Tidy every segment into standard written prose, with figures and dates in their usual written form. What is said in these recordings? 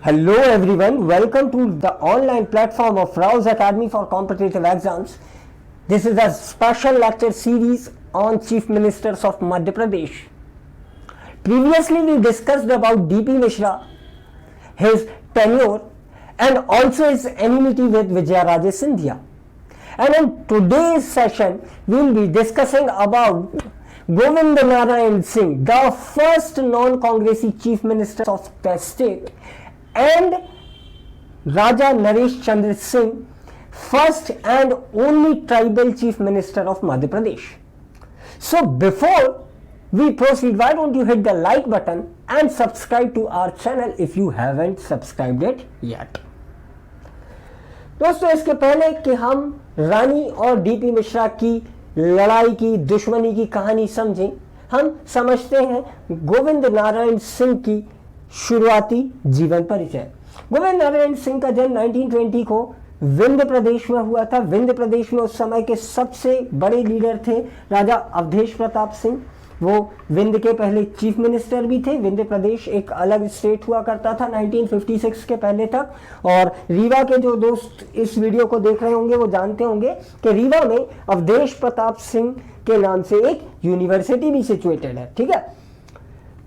Hello everyone, welcome to the online platform of Rao's Academy for Competitive Exams. This is a special lecture series on Chief Ministers of Madhya Pradesh. Previously we discussed about D.P. Mishra, his tenure and also his enmity with Vijayaraje Scindia. And in today's session we will be discussing about Govind Narayan Singh, the first non-Congressy Chief Minister of the state, and Raja Naresh Chandra Singh, first and only tribal Chief Minister of Madhya Pradesh. So before we proceed, why don't you hit the like button and subscribe to our channel if you haven't subscribed it yet. दोस्तों, इसके पहले कि हम रानी और DP Mishra की लड़ाई की दुश्मनी की कहानी समझें, हम समझते हैं गोविंद नारायण सिंह की शुरुआती जीवन परिचय। गोविंद नारायण सिंह का जन्म 1920 को विंध्य प्रदेश में हुआ था। विंध्य प्रदेश में उस समय के सबसे बड़े लीडर थे राजा अवधेश प्रताप सिंह। वो विंध्य के पहले चीफ मिनिस्टर भी थे। विंध्य प्रदेश एक अलग स्टेट हुआ करता था 1956 के पहले तक। और रीवा के जो दोस्त इस वीडियो को देख रहे होंगे वो जानते होंगे कि रीवा में अवधेश प्रताप सिंह के नाम से एक यूनिवर्सिटी भी सिचुएटेड है। ठीक है,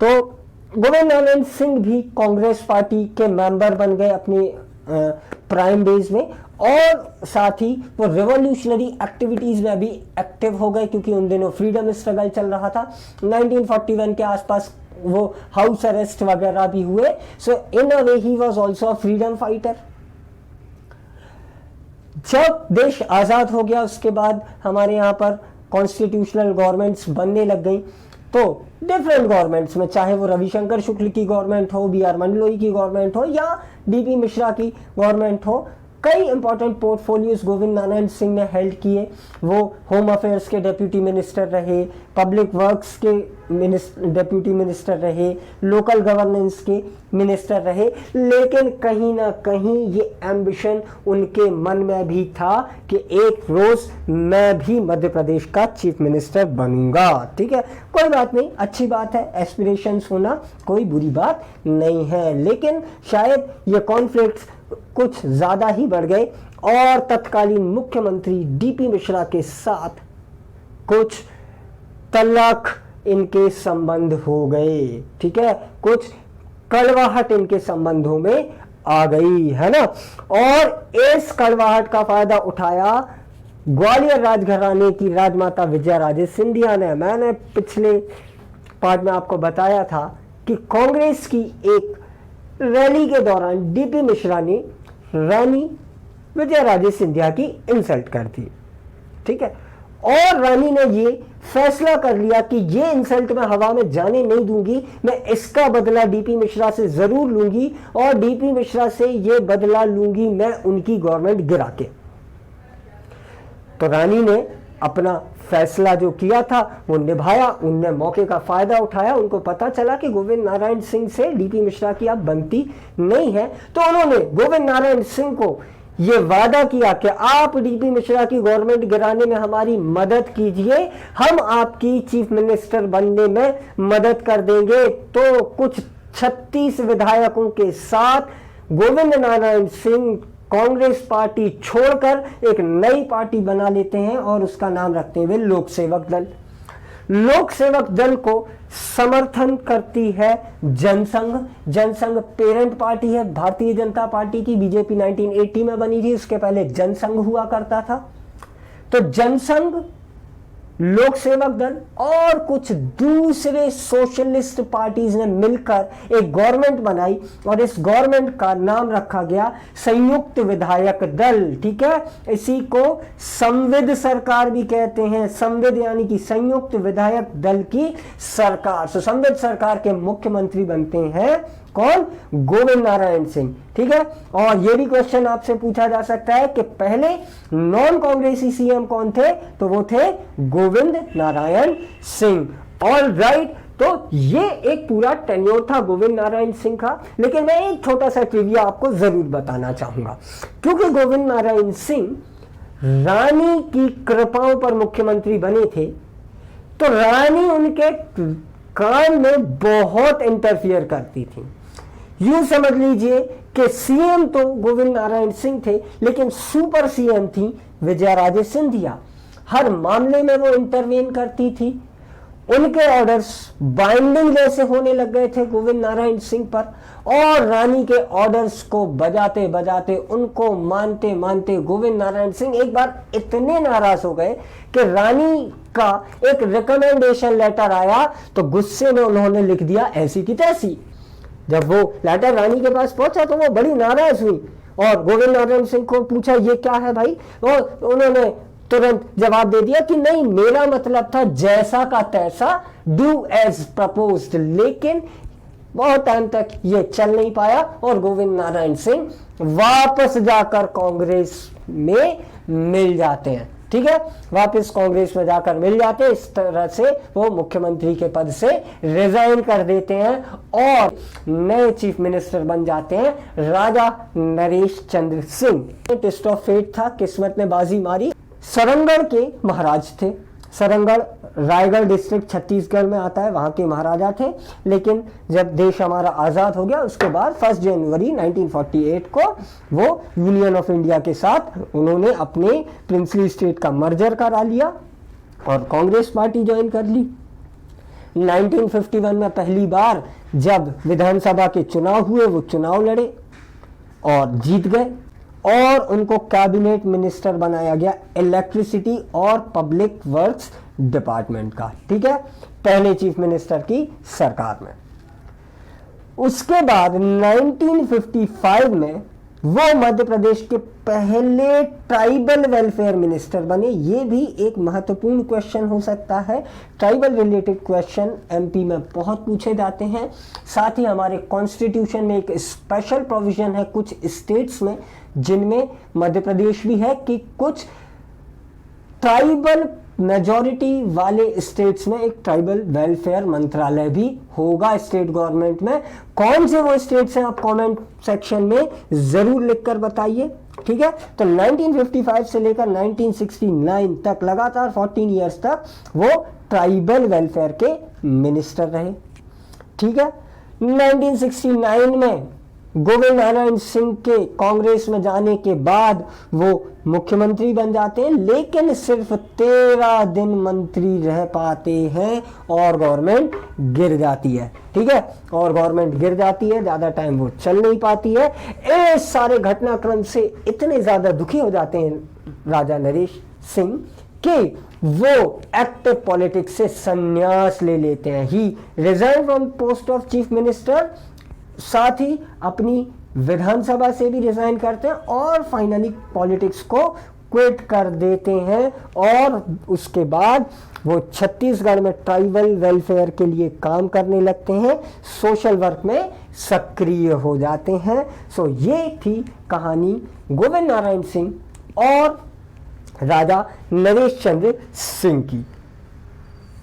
तो गोविंद नारायण सिंह भी कांग्रेस पार्टी के मेंबर बन गए अपने प्राइम डेज में, और साथ ही वो रिवॉल्यूशनरी एक्टिविटीज में भी एक्टिव हो गए क्योंकि उन दिनों फ्रीडम स्ट्रगल चल रहा था। 1941 के आसपास वो हाउस अरेस्ट वगैरह भी हुए। So in a way he was also a freedom fighter. जब देश आजाद हो गया उसके बाद हमारे यहाँ पर कॉन्स्टिट्यूशनल गवर्नमेंट्स बनने लग गई, तो डिफरेंट गवर्नमेंट्स में, चाहे वो रविशंकर शुक्ल की गवर्नमेंट हो, बी आर मंडलोई की गवर्नमेंट हो या डीपी मिश्रा की गवर्नमेंट हो, कई इंपॉर्टेंट पोर्टफोलियोज गोविंद नारायण सिंह ने हेल्ड किए। वो होम अफेयर्स के डेप्यूटी मिनिस्टर रहे, पब्लिक वर्क्स के डेप्यूटी मिनिस्टर रहे, लोकल गवर्नेंस के मिनिस्टर रहे, लेकिन कहीं ना कहीं ये एम्बिशन उनके मन में भी था कि एक रोज मैं भी मध्य प्रदेश का चीफ मिनिस्टर बनूंगा। ठीक है, कोई बात नहीं, अच्छी बात है, एस्पिरेशंस होना कोई बुरी बात नहीं है, लेकिन शायद ये कॉन्फ्लिक्ट्स कुछ ज्यादा ही बढ़ गए और तत्कालीन मुख्यमंत्री डीपी मिश्रा के साथ कुछ तल्ख इनके संबंध हो गए। ठीक है, कुछ कड़वाहट इनके संबंधों में आ गई है ना, और इस कड़वाहट का फायदा उठाया ग्वालियर राजघराने की राजमाता विजयाराजे सिंधिया ने। मैंने पिछले पार्ट में आपको बताया था कि कांग्रेस की एक रैली के दौरान डीपी मिश्रा ने रानी विजयाराजे सिंधिया की इंसल्ट कर दी। ठीक है, और रानी ने ये फैसला कर लिया कि ये इंसल्ट मैं हवा में जाने नहीं दूंगी, मैं इसका बदला डीपी मिश्रा से जरूर लूंगी, और डीपी मिश्रा से ये बदला लूंगी मैं उनकी गवर्नमेंट गिरा के। तो रानी ने अपना फैसला जो किया था वो निभाया, उनने मौके का फायदा उठाया। उनको पता चला कि गोविंद नारायण सिंह से डीपी मिश्रा की अब बनती नहीं है, तो उन्होंने गोविंद नारायण सिंह को ये वादा किया कि आप डीपी मिश्रा की गवर्नमेंट गिराने में हमारी मदद कीजिए, हम आपकी चीफ मिनिस्टर बनने में मदद कर देंगे। तो कुछ 36 विधायकों के साथ गोविंद नारायण सिंह कांग्रेस पार्टी छोड़कर एक नई पार्टी बना लेते हैं और उसका नाम रखते हैं लोक सेवक दल। लोक सेवक दल को समर्थन करती है जनसंघ। जनसंघ पेरेंट पार्टी है भारतीय जनता पार्टी की, बीजेपी 1980 में बनी थी, उसके पहले जनसंघ हुआ करता था। तो जनसंघ, लोक सेवक दल और कुछ दूसरे सोशलिस्ट पार्टीज ने मिलकर एक गवर्नमेंट बनाई और इस गवर्नमेंट का नाम रखा गया संयुक्त विधायक दल। ठीक है, इसी को संविद सरकार भी कहते हैं। संविद यानी कि संयुक्त विधायक दल की सरकार। तो संविद सरकार के मुख्यमंत्री बनते हैं कौन? गोविंद नारायण सिंह। ठीक है, और ये भी क्वेश्चन आपसे पूछा जा सकता है कि पहले नॉन कांग्रेसी सीएम कौन थे? तो वो थे गोविंद नारायण सिंह। ऑल राइट, तो ये एक पूरा टेन्योर था गोविंद नारायण सिंह का। लेकिन मैं एक छोटा सा ट्रिविया आपको जरूर बताना चाहूंगा, क्योंकि गोविंद नारायण सिंह रानी की कृपाओं पर मुख्यमंत्री बने थे, तो रानी उनके काम में बहुत इंटरफियर करती थी। यूं समझ लीजिए कि सीएम तो गोविंद नारायण सिंह थे, लेकिन सुपर सीएम थी विजया राजे सिंधिया। हर मामले में वो इंटरवेन करती थी। उनके ऑर्डर्स बाइंडिंग जैसे होने लग गए थे गोविंद नारायण सिंह पर, और रानी के ऑर्डर्स को बजाते बजाते, उनको मानते मानते गोविंद नारायण सिंह एक बार इतने नाराज हो गए कि रानी का एक रिकमेंडेशन लेटर आया तो गुस्से में उन्होंने लिख दिया ऐसी की तैसी। जब वो लेटर रानी के पास पहुंचा तो वो बड़ी नाराज हुई और गोविंद नारायण सिंह को पूछा ये क्या है भाई, और उन्होंने तुरंत जवाब दे दिया कि नहीं, मेरा मतलब था जैसा का तैसा, डू एज प्रपोज्ड। लेकिन बहुत टाइम तक ये चल नहीं पाया और गोविंद नारायण सिंह वापस जाकर कांग्रेस में मिल जाते हैं। ठीक है, वापस कांग्रेस में जाकर मिल जाते हैं। इस तरह से वो मुख्यमंत्री के पद से रिजाइन कर देते हैं और नए चीफ मिनिस्टर बन जाते हैं राजा Naresh Chandra Singh. Test of fate था, किस्मत ने बाजी मारी। सरंगढ़ के महाराज थे। सरंगढ़ रायगढ़ डिस्ट्रिक्ट छत्तीसगढ़ में आता है, वहां के महाराजा थे। लेकिन जब देश हमारा आजाद हो गया उसके बाद 1 जनवरी 1948 को वो यूनियन ऑफ इंडिया के साथ उन्होंने अपने प्रिंसली स्टेट का मर्जर करा लिया और कांग्रेस पार्टी ज्वाइन कर ली। 1951 में पहली बार जब विधानसभा के चुनाव हुए, वो चुनाव लड़े और जीत गए और उनको कैबिनेट मिनिस्टर बनाया गया इलेक्ट्रिसिटी और पब्लिक वर्क्स डिपार्टमेंट का। ठीक है, पहले चीफ मिनिस्टर की सरकार में। उसके बाद 1955 में वो मध्य प्रदेश के पहले ट्राइबल वेलफेयर मिनिस्टर बने। ये भी एक महत्वपूर्ण क्वेश्चन हो सकता है। ट्राइबल रिलेटेड क्वेश्चन एमपी में बहुत पूछे जाते हैं। साथ ही हमारे कॉन्स्टिट्यूशन में एक स्पेशल प्रोविजन है कुछ स्टेट्स में, जिनमें मध्य प्रदेश भी है, कि कुछ ट्राइबल मेजॉरिटी वाले स्टेट्स में एक ट्राइबल वेलफेयर मंत्रालय भी होगा स्टेट गवर्नमेंट में। कौन से वो स्टेट्स हैं आप कमेंट सेक्शन में जरूर लिखकर बताइए। ठीक है, तो 1955 से लेकर 1969 तक लगातार 14 इयर्स तक वो ट्राइबल वेलफेयर के मिनिस्टर रहे। ठीक है, 1969 में गोविंद नारायण सिंह के कांग्रेस में जाने के बाद वो मुख्यमंत्री बन जाते हैं, लेकिन सिर्फ 13 दिन मंत्री रह पाते हैं और गवर्नमेंट गिर जाती है। ठीक है, और गवर्नमेंट गिर जाती है, ज्यादा टाइम वो चल नहीं पाती है। इस सारे घटनाक्रम से इतने ज्यादा दुखी हो जाते हैं राजा नरेश सिंह कि वो एक्टिव पॉलिटिक्स से संन्यास ले लेते हैं। He resign from post of chief minister, साथ ही अपनी विधानसभा से भी रिजाइन करते हैं और फाइनली पॉलिटिक्स को क्विट कर देते हैं। और उसके बाद वो छत्तीसगढ़ में ट्राइबल वेलफेयर के लिए काम करने लगते हैं, सोशल वर्क में सक्रिय हो जाते हैं। सो ये थी कहानी गोविंद नारायण सिंह और राजा नरेश चंद्र सिंह की।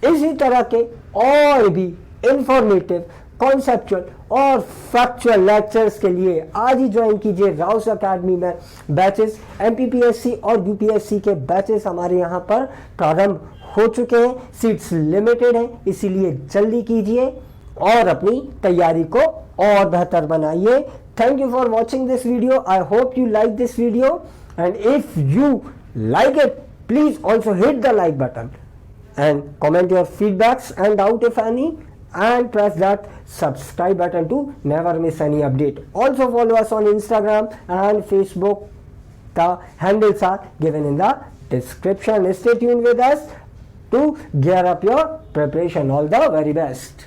इसी तरह के और भी इंफॉर्मेटिव, कॉन्सेप्चुअल और फैक्चुअल लेक्चर्स के लिए आज ही ज्वाइन कीजिए राउस एकेडमी में बैचेस। एमपीपीएससी और यूपीएससी के बैचेस हमारे यहाँ पर प्रारंभ हो चुके हैं। सीट्स लिमिटेड हैं, इसीलिए जल्दी कीजिए और अपनी तैयारी को और बेहतर बनाइए। Thank you for watching this video. I hope you like this video and if you like it, please also hit the like button and comment your feedbacks and doubt if any, and press that subscribe button to never miss any update. Also follow us on Instagram and Facebook. The handles are given in the description. Stay tuned with us to gear up your preparation. All the very best.